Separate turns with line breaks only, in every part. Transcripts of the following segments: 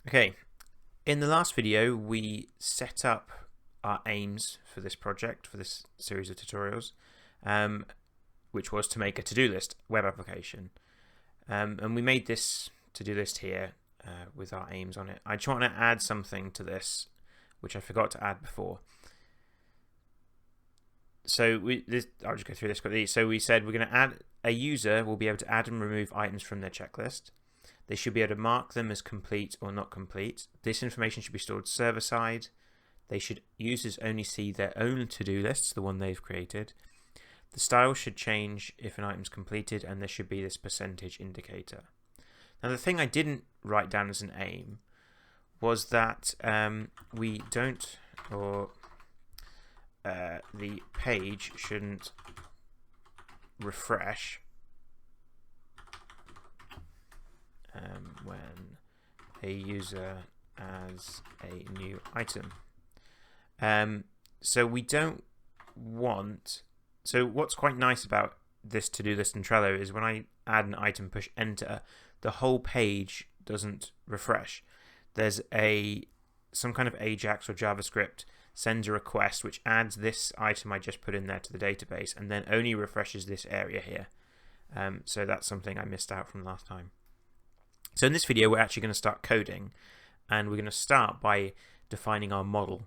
Okay, in the last video we set up our aims for this project, for this series of tutorials, which was to make a to-do list web application. And we made this to-do list here with our aims on it. I just want to add something to this, which I forgot to add before. So I'll just go through this quickly. So we said we're going to add a user will be able to add and remove items from their checklist. They should be able to mark them as complete or not complete. This information should be stored server side. Users only see their own to-do lists, the one they've created. The style should change if an item's completed, and there should be this percentage indicator. Now, the thing I didn't write down as an aim was that we don't, or the page shouldn't refresh when a user adds a new item. So we don't want. So what's quite nice about this to-do list in Trello is when I add an item, push enter, the whole page doesn't refresh. There's some kind of Ajax or JavaScript sends a request which adds this item I just put in there to the database and then only refreshes this area here. So that's something I missed out from last time. So in this video we're actually going to start coding, and we're going to start by defining our model,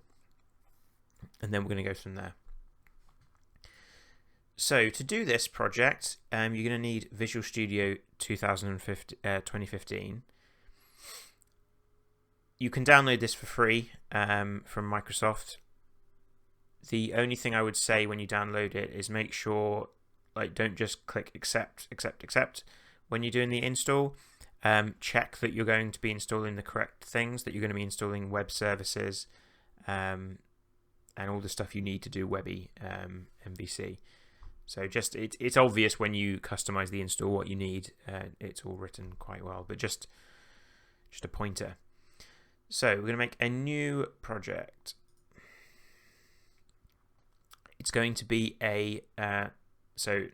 and then we're going to go from there. So to do this project, you're going to need Visual Studio 2015. You can download this for free from Microsoft. The only thing I would say when you download it is make sure, don't just click accept when you're doing the install. Check that you're going to be installing the correct things, that you're going to be installing web services and all the stuff you need to do Webby MVC. So it's obvious when you customize the install what you need. It's all written quite well, but just a pointer. So we're going to make a new project. It's going to be so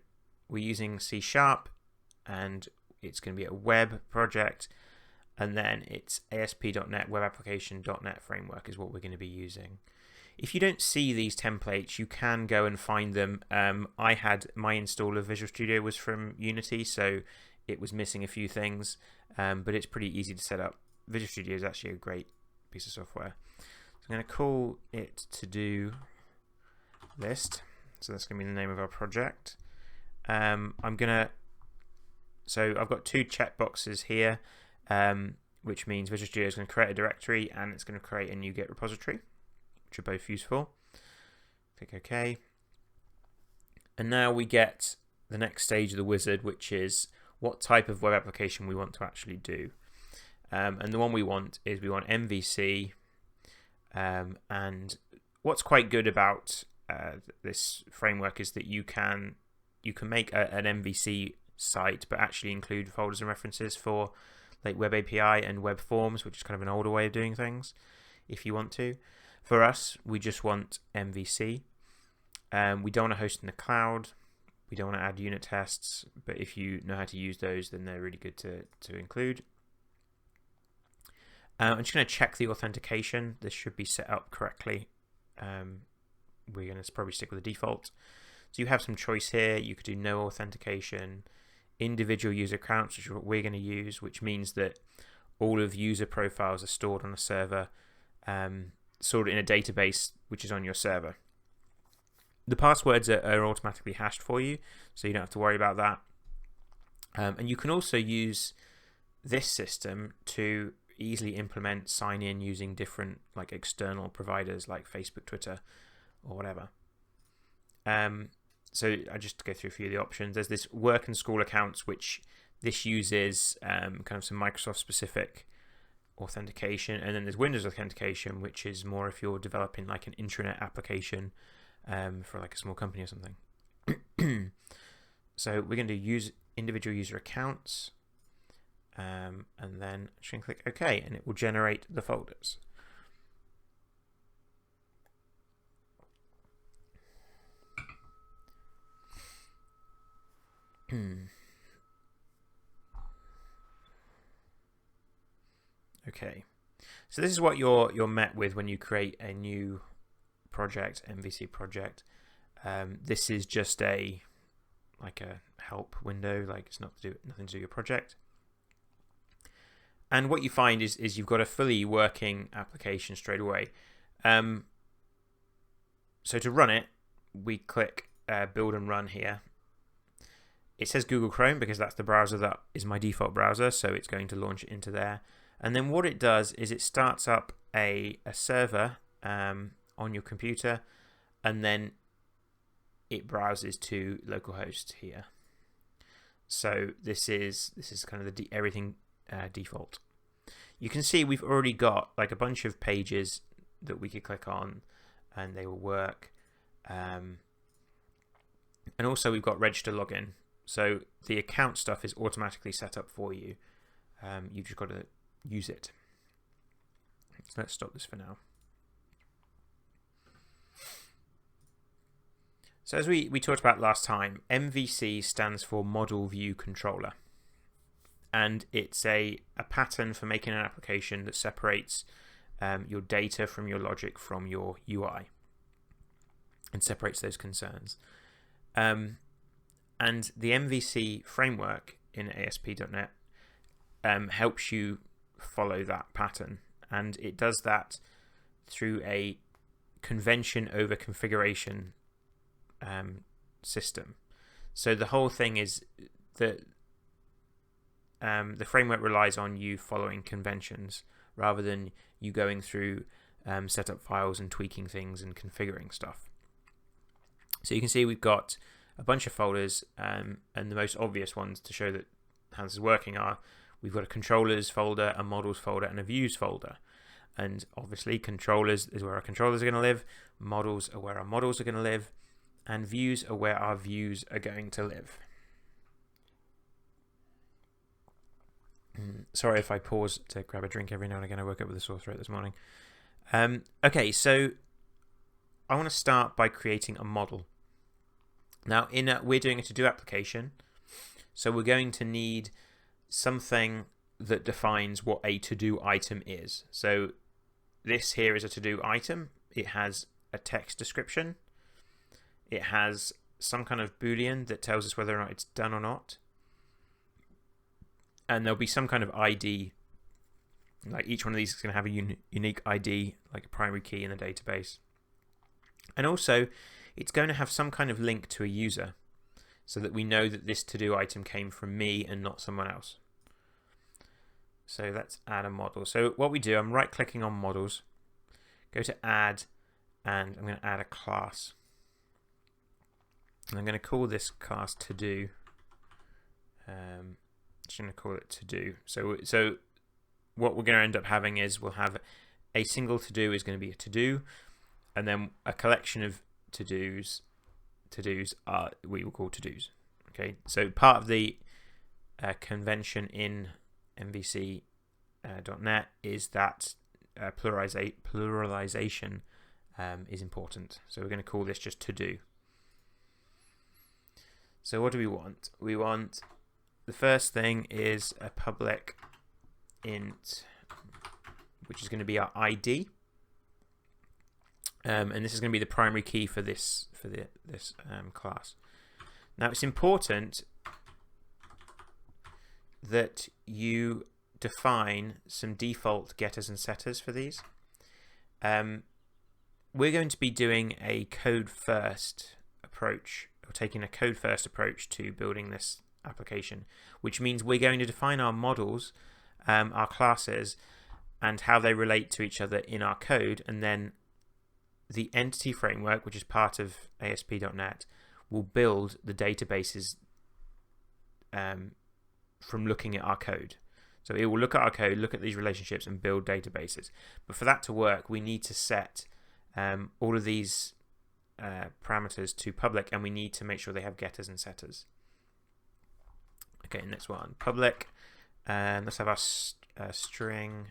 we're using C#, and it's going to be a web project, and then it's ASP.NET Web Application.NET Framework is what we're going to be using. If you don't see these templates, you can go and find them. I had my install of Visual Studio was from Unity, so it was missing a few things, but it's pretty easy to set up. Visual Studio is actually a great piece of software. So I'm going to call it to-do list. So that's going to be the name of our project. So I've got two checkboxes here, which means Visual Studio is going to create a directory and it's going to create a new Git repository, which are both useful. Click OK. And now we get the next stage of the wizard, which is what type of web application we want to actually do. And the one we want MVC. And what's quite good about this framework is that you can make an MVC site, but actually include folders and references for like Web API and Web Forms, which is kind of an older way of doing things, if you want to. For us, we just want MVC. We don't want to host in the cloud. We don't want to add unit tests, but if you know how to use those, then they're really good to include. I'm just going to check the authentication. This should be set up correctly. We're going to probably stick with the default. So you have some choice here. You could do no authentication, individual user accounts, which is what we're going to use, which means that all of user profiles are stored on a server, stored in a database which is on your server. The passwords are automatically hashed for you, so you don't have to worry about that. And you can also use this system to easily implement sign in using different external providers like Facebook, Twitter, or whatever. So I just go through a few of the options. There's this work and school accounts, which this uses kind of some Microsoft specific authentication, and then there's Windows authentication, which is more if you're developing like an intranet application for like a small company or something. So we're going to use individual user accounts, and then just going to click OK, and it will generate the folders. Okay, So this is what you're met with when you create a new project, MVC project. This is just a help window, like it's nothing to do with your project. And what you find is you've got a fully working application straight away. So to run it, we click build and run here. It says Google Chrome because that's the browser that is my default browser, so it's going to launch it into there. And then what it does is it starts up a server on your computer, and then it browses to localhost here. So this is kind of the everything default. You can see we've already got like a bunch of pages that we could click on, and they will work. And also we've got register login. So the account stuff is automatically set up for you. You've just got to use it. So let's stop this for now. So as we talked about last time, MVC stands for Model View Controller. And it's a pattern for making an application that separates your data from your logic from your UI and separates those concerns. And the MVC framework in ASP.NET helps you follow that pattern. And it does that through a convention over configuration system. So the whole thing is that the framework relies on you following conventions rather than you going through setup files and tweaking things and configuring stuff. So you can see we've got a bunch of folders, and the most obvious ones to show that how this is working are we've got a controllers folder, a models folder, and a views folder. And obviously controllers is where our controllers are going to live, models are where our models are going to live, and views are where our views are going to live. Sorry if I pause to grab a drink every now and again. I woke up with a sore throat this morning. Okay, so I want to start by creating a model. Now, we're doing a to-do application, so we're going to need something that defines what a to-do item is. So this here is a to-do item. It has a text description. It has some kind of Boolean that tells us whether or not it's done or not. And there'll be some kind of ID. Like each one of these is going to have a unique ID, like a primary key in the database. And also, it's going to have some kind of link to a user so that we know that this to-do item came from me and not someone else. So let's add a model. So what we do, I'm right-clicking on models, go to add, and I'm going to add a class. And I'm going to call this class to-do. Just going to call it to-do. So what we're going to end up having is we'll have a single to-do is going to be a to-do, and then a collection of to-dos are we will call to-dos. Okay, so part of the convention in MVC.NET is that pluralization is important. So we're going to call this just to-do. So what do we want? We want the first thing is a public int, which is going to be our ID. And this is going to be the primary key for this class. Now it's important that you define some default getters and setters for these. We're going to be doing a code first approach, or taking a code first approach to building this application, which means we're going to define our models, our classes, and how they relate to each other in our code, and then the entity framework, which is part of ASP.NET, will build the databases from looking at our code. So it will look at our code, look at these relationships, and build databases. But for that to work, we need to set all of these parameters to public, and we need to make sure they have getters and setters. Okay, next one, public. Let's have our string,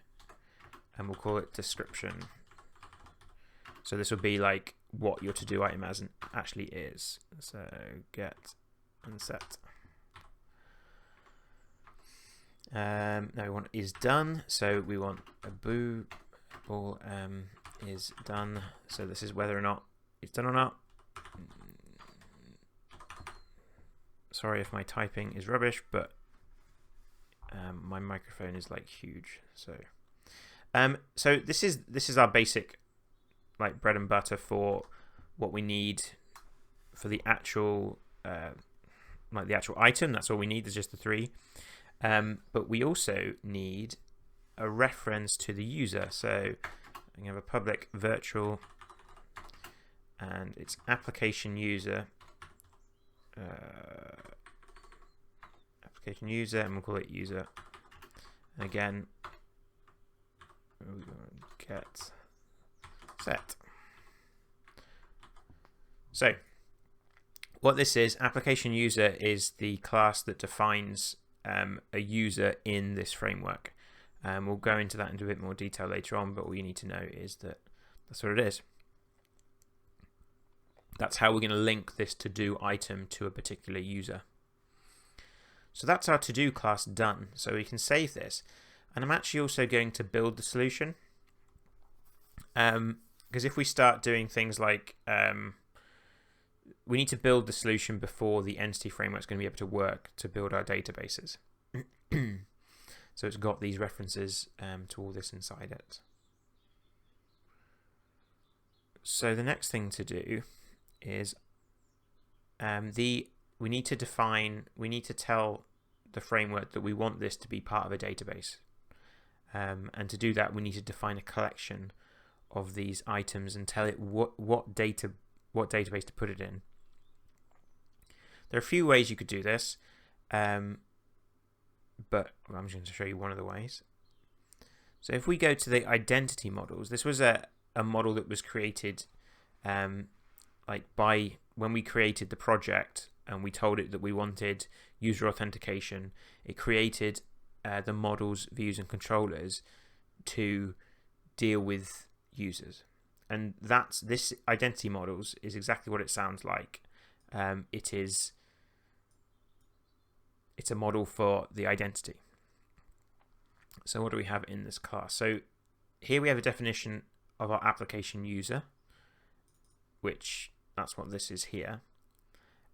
and we'll call it description. So this will be like what your to-do item actually is. So get and set. Now we want is done, so we want a boo ball is done. So this is whether or not it's done or not. Sorry if my typing is rubbish, but my microphone is like huge. So this is our basic like bread and butter for what we need for the actual like the actual item. That's all we need. There's just the three. But we also need a reference to the user. So I'm going to have a public virtual, and it's application user. Application user, and we'll call it user. And again, we're going to get set. So what this is, application user is the class that defines a user in this framework. We'll go into that in a bit more detail later on, but all you need to know is that that's what it is. That's how we're going to link this to-do item to a particular user. So that's our to-do class done. So we can save this. And I'm actually also going to build the solution. Because if we start doing things like we need to build the solution before the entity framework is going to be able to work to build our databases. So it's got these references to all this inside it. So the next thing to do is we need to tell the framework that we want this to be part of a database. And to do that, we need to define a collection of these items and tell it what database to put it in. There are a few ways you could do this, but I'm just going to show you one of the ways. So if we go to the identity models, this was a model that was created when we created the project and we told it that we wanted user authentication. It created the models, views, and controllers to deal with users. And this identity models is exactly what it sounds like. It's a model for the identity. So what do we have in this class? So here we have a definition of our application user, which that's what this is here.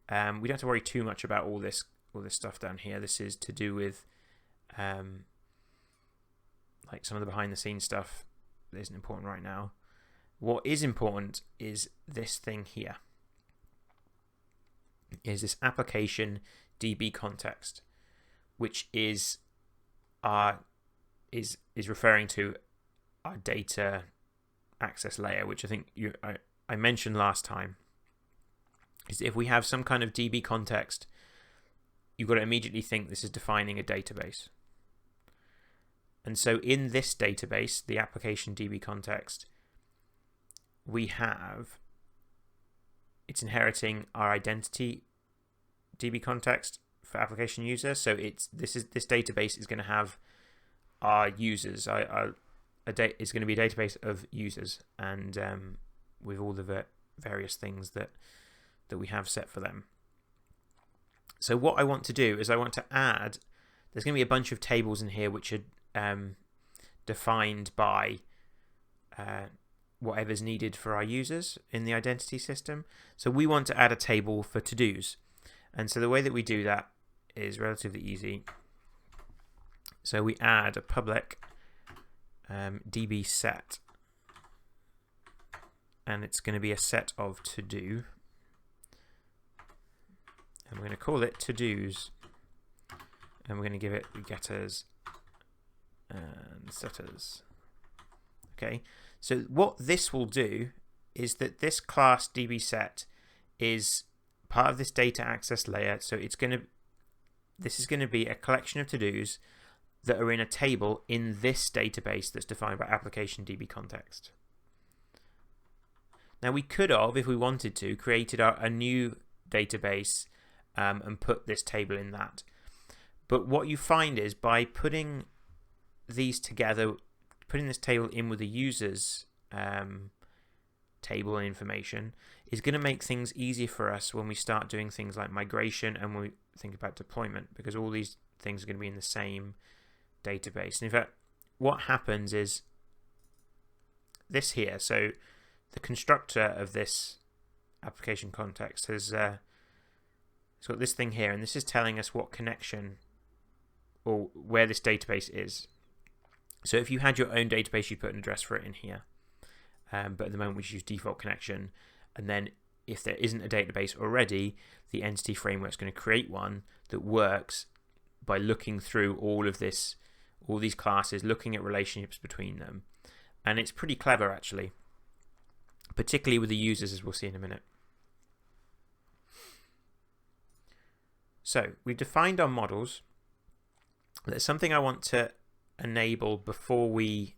We don't have to worry too much about all this stuff down here. This is to do with like some of the behind the scenes stuff that isn't important right now. What is important is this thing here. Is this application DB context, which is referring to our data access layer, which I think I mentioned last time. Is if we have some kind of DB context, you've got to immediately think this is defining a database. And so in this database, the application DB context, it's inheriting our identity DB context for application user. So this database is going to have our users. It's going to be a database of users, and with all the various things that we have set for them. So what I want to do is I want to add. There's going to be a bunch of tables in here which are defined by whatever's needed for our users in the identity system. So we want to add a table for to-dos. And so the way that we do that is relatively easy. So we add a public DB set, and it's going to be a set of to-do. And we're going to call it to-dos. And we're going to give it getters and setters. Okay, so what this will do is that this class DB set is part of this data access layer. So this is going to be a collection of to-dos that are in a table in this database that's defined by application DB context. Now we could have, if we wanted to, created a new database and put this table in that. But what you find is by putting these together, putting this table in with the users table and information is going to make things easier for us when we start doing things like migration and when we think about deployment, because all these things are going to be in the same database. And in fact, what happens is this here. So the constructor of this application context has it's got this thing here, and this is telling us what connection or where this database is. So if you had your own database, you put an address for it in here. But at the moment we just use default connection. And then if there isn't a database already, the entity framework is going to create one that works by looking through all these classes, looking at relationships between them. And it's pretty clever, actually, particularly with the users, as we'll see in a minute. So we've defined our models. There's something I want to enable before we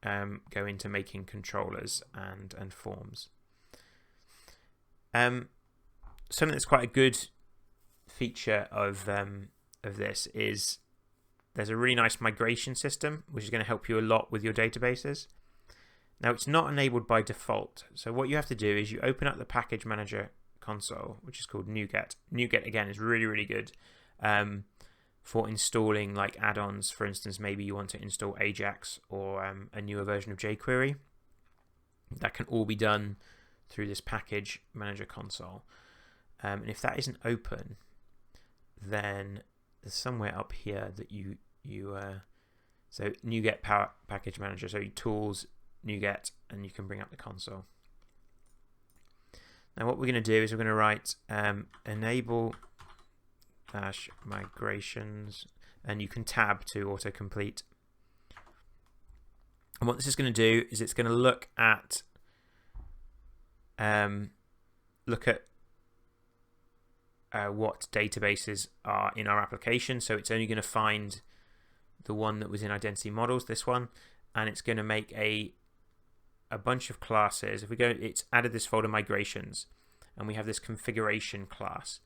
go into making controllers and forms. Something that's quite a good feature of this is there's a really nice migration system which is going to help you a lot with your databases. Now it's not enabled by default, so what you have to do is you open up the package manager console, which is called NuGet. NuGet again is really good for installing like add-ons. For instance, maybe you want to install Ajax or a newer version of jQuery. That can all be done through this package manager console. And if that isn't open, then there's somewhere up here that you so NuGet Power Package Manager. So you tools NuGet, and you can bring up the console. Now what we're going to do is we're going to write enable -migrations, and you can tab to autocomplete. And what this is going to do is it's going to look at what databases are in our application. So it's only going to find the one that was in identity models, this one, and it's going to make a bunch of classes. If we go, it's added this folder migrations, and we have this configuration class.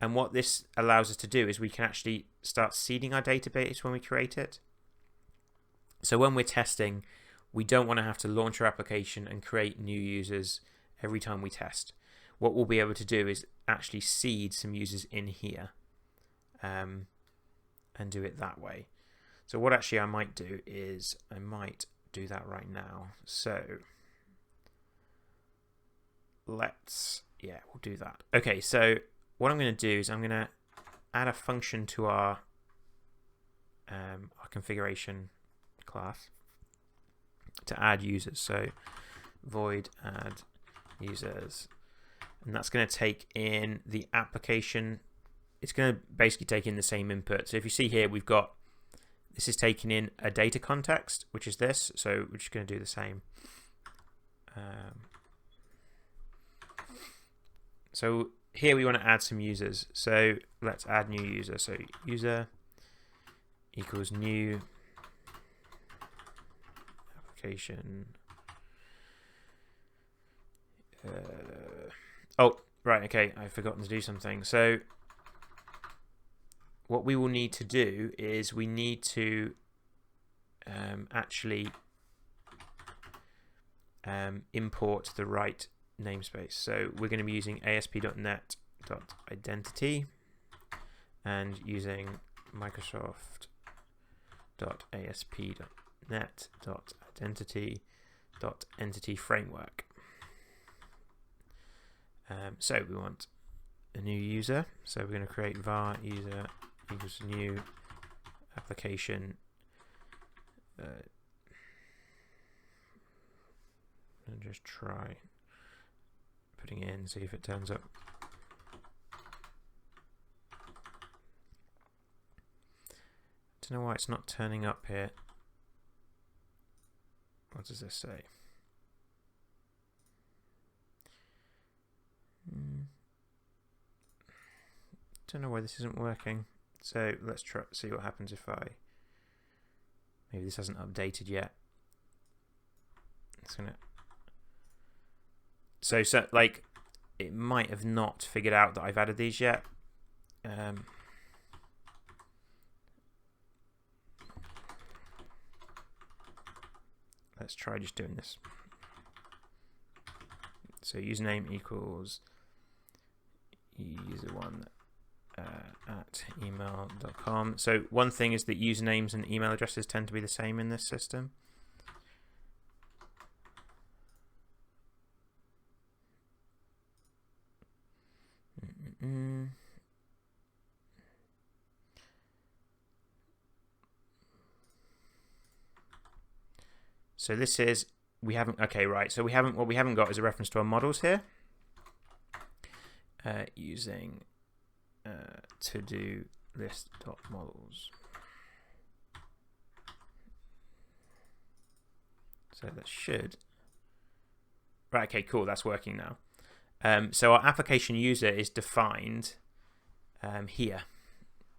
And what this allows us to do is we can actually start seeding our database when we create it. So when we're testing, we don't want to have to launch our application and create new users every time we test. What we'll be able to do is actually seed some users in here and do it that way. So what actually I might do is I might do that right now. So we'll do that. Okay, so what I'm going to do is I'm going to add a function to our configuration class to add users. So void add users, and that's going to take in the application. It's going to basically take in the same input. So if you see here, we've got this is taking in a data context, which is this. So we're just going to do the same. So here we want to add some users. So let's add new user. So user equals new application. Oh, right. Okay, I've forgotten to do something. So what we will need to do is we need to actually import the right namespace. So we're going to be using asp.net.identity and using microsoft.asp.net.identity.entity framework. So we want a new user. So we're going to create var user equals new application. And just try putting it in, see if it turns up. Don't know why it's not turning up here. What does this say? Don't know why this isn't working. So let's try see what happens if maybe this hasn't updated yet. It's gonna. So like it might have not figured out that I've added these yet. Let's try just doing this. So username equals user1 @email.com. So one thing is that usernames and email addresses tend to be the same in this system. So this is, we haven't, okay, right. So what we haven't got is a reference to our models here. Using ToDo list.models. So that should, right, okay, cool, that's working now. So our application user is defined here.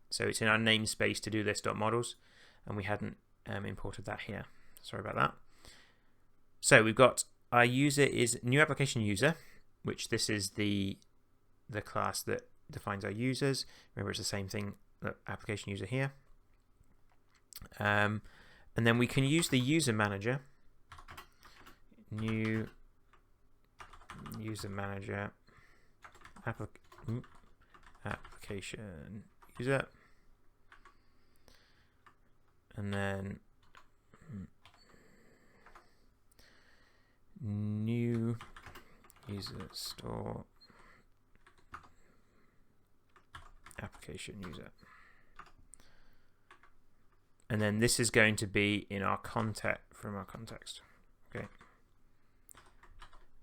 So it's in our namespace ToDo list.models, and we hadn't imported that here. Sorry about that. So we've got our user is new application user, which this is the class that defines our users. Remember, it's the same thing, the application user here. And then we can use the user manager, new user manager, application user, and then new user store application user. And then this is going to be in our context, from our context. Okay.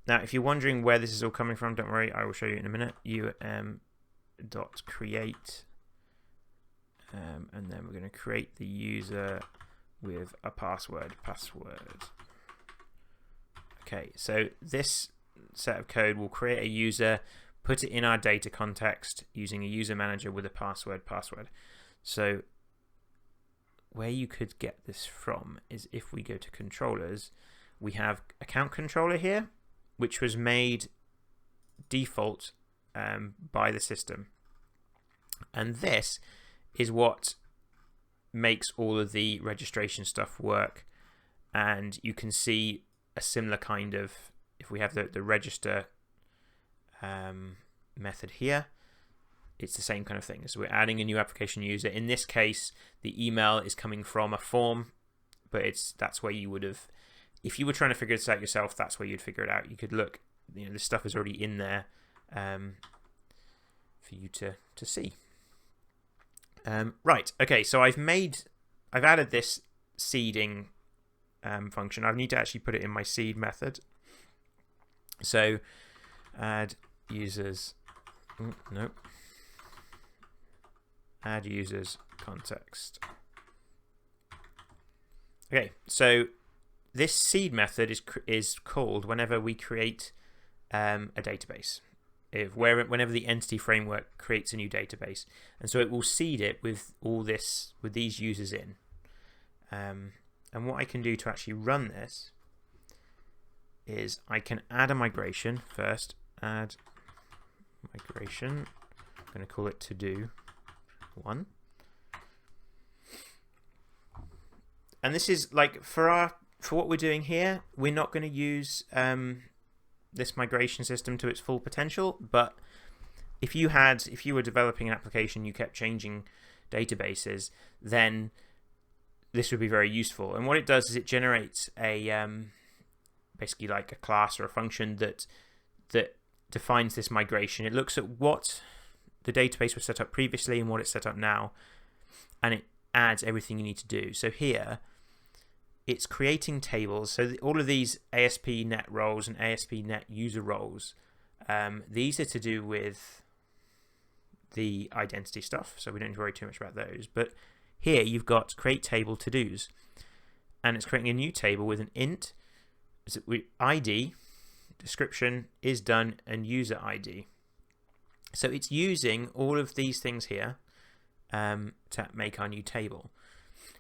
Now, if you're wondering where this is all coming from, don't worry, I will show you in a minute. .create, and then we're going to create the user with a password. Okay, so this set of code will create a user, put it in our data context using a user manager with a password. So where you could get this from is if we go to controllers, we have account controller here, which was made default by the system. And this is what makes all of the registration stuff work. And you can see a similar kind of, if we have the register method here, it's the same kind of thing. So we're adding a new application user. In this case, the email is coming from a form, but that's where you would have, if you were trying to figure this out yourself, that's where you'd figure it out. You could look, this stuff is already in there for you to see. Right, okay, so I've added this seeding function. I need to actually put it in my seed method. So add users, add users context. Okay, so this seed method is called whenever we create a database. Whenever the entity framework creates a new database, and so it will seed it with these users in. And what I can do to actually run this is I can add a migration first. Add migration. I'm going to call it ToDo 1. And this is like for what we're doing here, we're not going to use this migration system to its full potential, but if you were developing an application, you kept changing databases, then this would be very useful. And what it does is it generates a basically like a class or a function that defines this migration. It looks at what the database was set up previously and what it's set up now, and it adds everything you need to do. So here it's creating tables. So all of these ASP.NET roles and ASP.NET user roles, these are to do with the identity stuff, so we don't need to worry too much about those. But here you've got create table to-dos, and it's creating a new table with an int, ID, description, is done, and user ID. So it's using all of these things here to make our new table.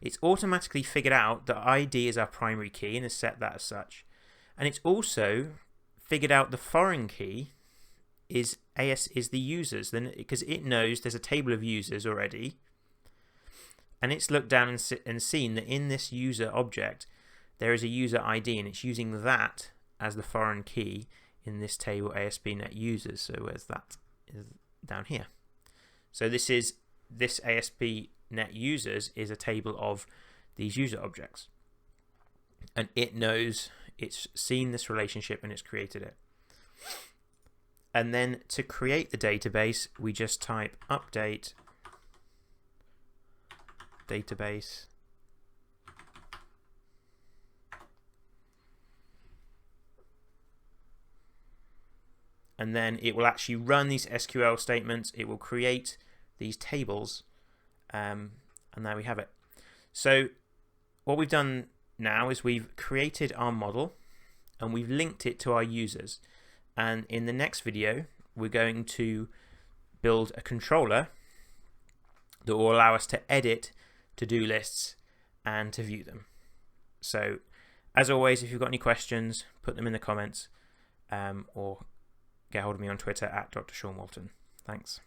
It's automatically figured out that ID is our primary key and has set that as such. And it's also figured out the foreign key is the users, then because it knows there's a table of users already, and it's looked down and seen that in this user object there is a user ID, and it's using that as the foreign key in this table ASP.NET users. So where's that? Is down here. So this is this ASP.NET users is a table of these user objects, and it knows, it's seen this relationship and it's created it. And then to create the database, we just type update database, and then it will actually run these SQL statements. It will create these tables, and there we have it. So what we've done now is we've created our model and we've linked it to our users. And in the next video, we're going to build a controller that will allow us to edit to-do lists and to view them. So as always, if you've got any questions, put them in the comments, or get hold of me on Twitter at Dr. Sean Walton. Thanks.